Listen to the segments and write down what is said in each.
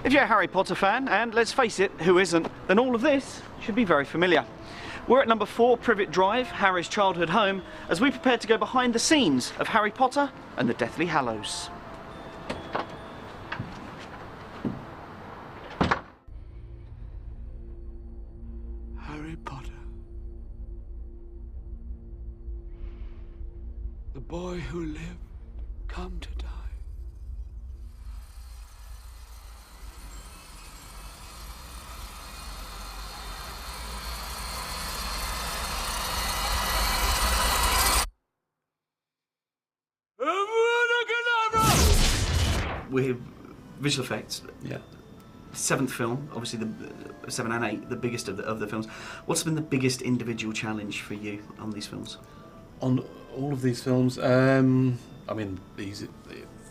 If you're a Harry Potter fan, and let's face it, who isn't, then all of this should be very familiar. We're at number 4 Privet Drive, Harry's childhood home, as we prepare to go behind the scenes of Harry Potter and the Deathly Hallows. Harry Potter. The boy who lived, come to die. We're visual effects. Yeah. 7th film, obviously the 7 and 8, the biggest of the films. What's been the biggest individual challenge for you on these films? On all of these films, I mean,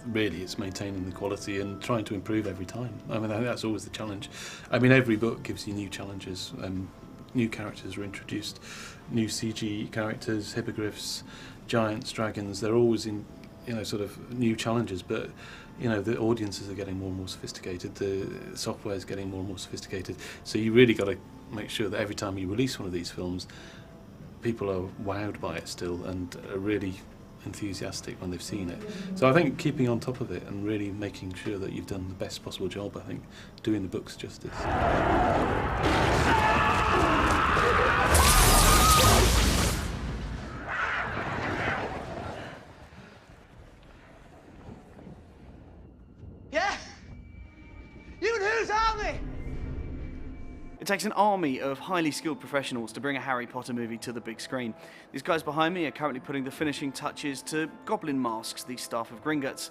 really it's maintaining the quality and trying to improve every time. I mean, that's always the challenge. I mean, every book gives you new challenges. New characters are introduced, new CG characters, hippogriffs, giants, dragons. They're always in, sort of new challenges, but the audiences are getting more and more sophisticated, the software is getting more and more sophisticated, so you really got to make sure that every time you release one of these films, people are wowed by it still and are really enthusiastic when they've seen it. So I think keeping on top of it and really making sure that you've done the best possible job, I think, doing the books justice. It takes an army of highly skilled professionals to bring a Harry Potter movie to the big screen. These guys behind me are currently putting the finishing touches to goblin masks, the staff of Gringotts.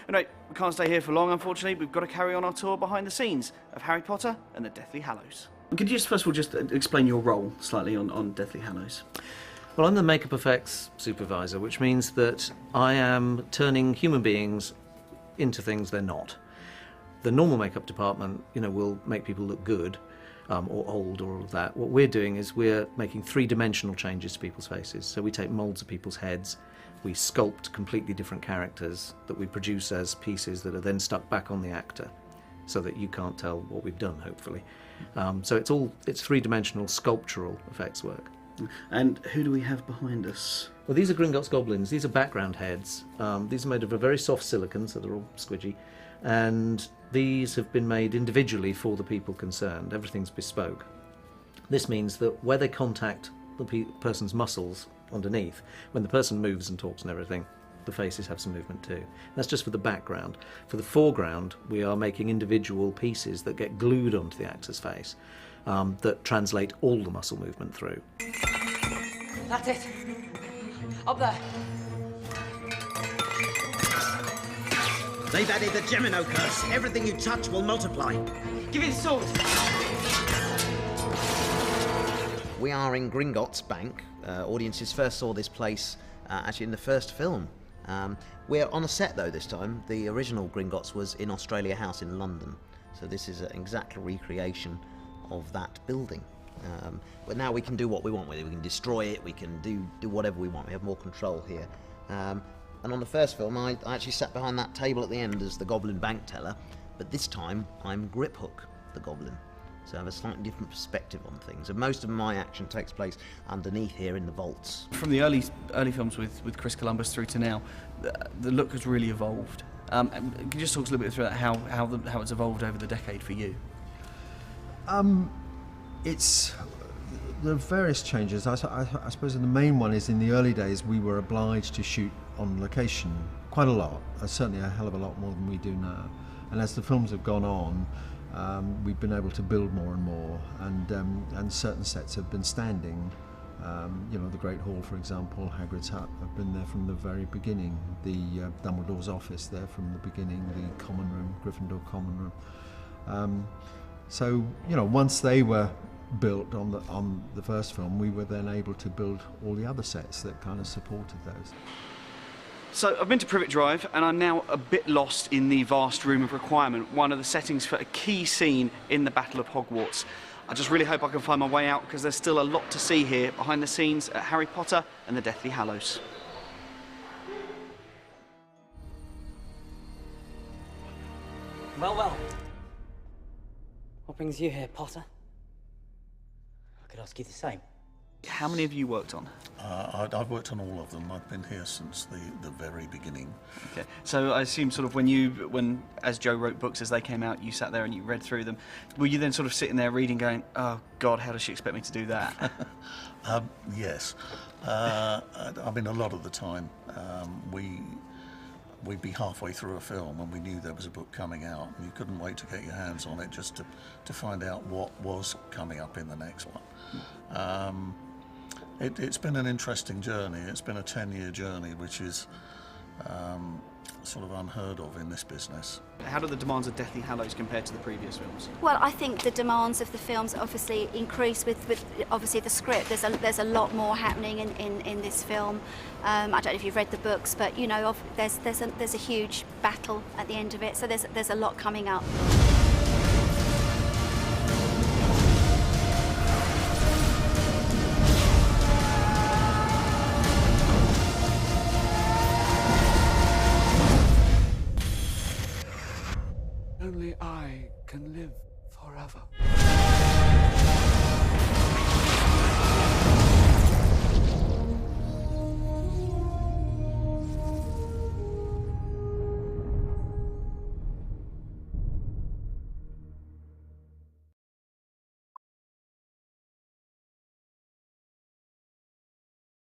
Anyway, we can't stay here for long, unfortunately. We've got to carry on our tour behind the scenes of Harry Potter and the Deathly Hallows. Could you just, first of all, just explain your role slightly on Deathly Hallows? Well, I'm the makeup effects supervisor, which means that I am turning human beings into things they're not. The normal makeup department, will make people look good, or old or all of that. What we're doing is we're making 3-dimensional changes to people's faces. So we take moulds of people's heads, we sculpt completely different characters that we produce as pieces that are then stuck back on the actor so that you can't tell what we've done, hopefully. So it's 3-dimensional sculptural effects work. And who do we have behind us? Well, these are Gringotts goblins. These are background heads. These are made of a very soft silicon, so they're all squidgy. And these have been made individually for the people concerned. Everything's bespoke. This means that where they contact the person's muscles underneath, when the person moves and talks and everything, the faces have some movement too. That's just for the background. For the foreground, we are making individual pieces that get glued onto the actor's face that translate all the muscle movement through. That's it. Up there. They've added the Gemino curse. Everything you touch will multiply. Give me the sword. We are in Gringotts Bank. Audiences first saw this place actually in the first film. We're on a set though this time. The original Gringotts was in Australia House in London. So this is an exact recreation of that building. But now we can do what we want with it. We can destroy it, we can do whatever we want. We have more control here. And on the first film, I actually sat behind that table at the end as the Goblin bank teller, but this time I'm Griphook, the Goblin. So I have a slightly different perspective on things. And most of my action takes place underneath here in the vaults. From the early films with Chris Columbus through to now, the look has really evolved. Can you just talk a little bit through that, how it's evolved over the decade for you? It's the various changes. I suppose the main one is in the early days we were obliged to shoot on location quite a lot, certainly a hell of a lot more than we do now. And as the films have gone on, we've been able to build more and more, and certain sets have been standing. The Great Hall, for example, Hagrid's hut, have been there from the very beginning. The Dumbledore's office there from the beginning, the common room, Gryffindor common room. So once they were built on the first film, we were then able to build all the other sets that kind of supported those. So I've been to Privet Drive and I'm now a bit lost in the vast room of requirement, one of the settings for a key scene in the Battle of Hogwarts. I just really hope I can find my way out because there's still a lot to see here behind the scenes at Harry Potter and the Deathly Hallows. Well, well. What brings you here, Potter? I could ask you the same. How many have you worked on? I've worked on all of them. I've been here since the very beginning. Okay, so I assume sort of when as Joe wrote books as they came out, you sat there and you read through them. Were you then sort of sitting there reading, going, "Oh God, how does she expect me to do that?" Yes. I mean, a lot of the time we'd be halfway through a film and we knew there was a book coming out, and you couldn't wait to get your hands on it just to find out what was coming up in the next one. It's been an interesting journey. It's been a 10-year journey, which is sort of unheard of in this business. How do the demands of Deathly Hallows compare to the previous films? Well, I think the demands of the films obviously increase with obviously the script. There's a lot more happening in this film. I don't know if you've read the books, but you know, there's a huge battle at the end of it. So there's a lot coming up. Only I can live forever.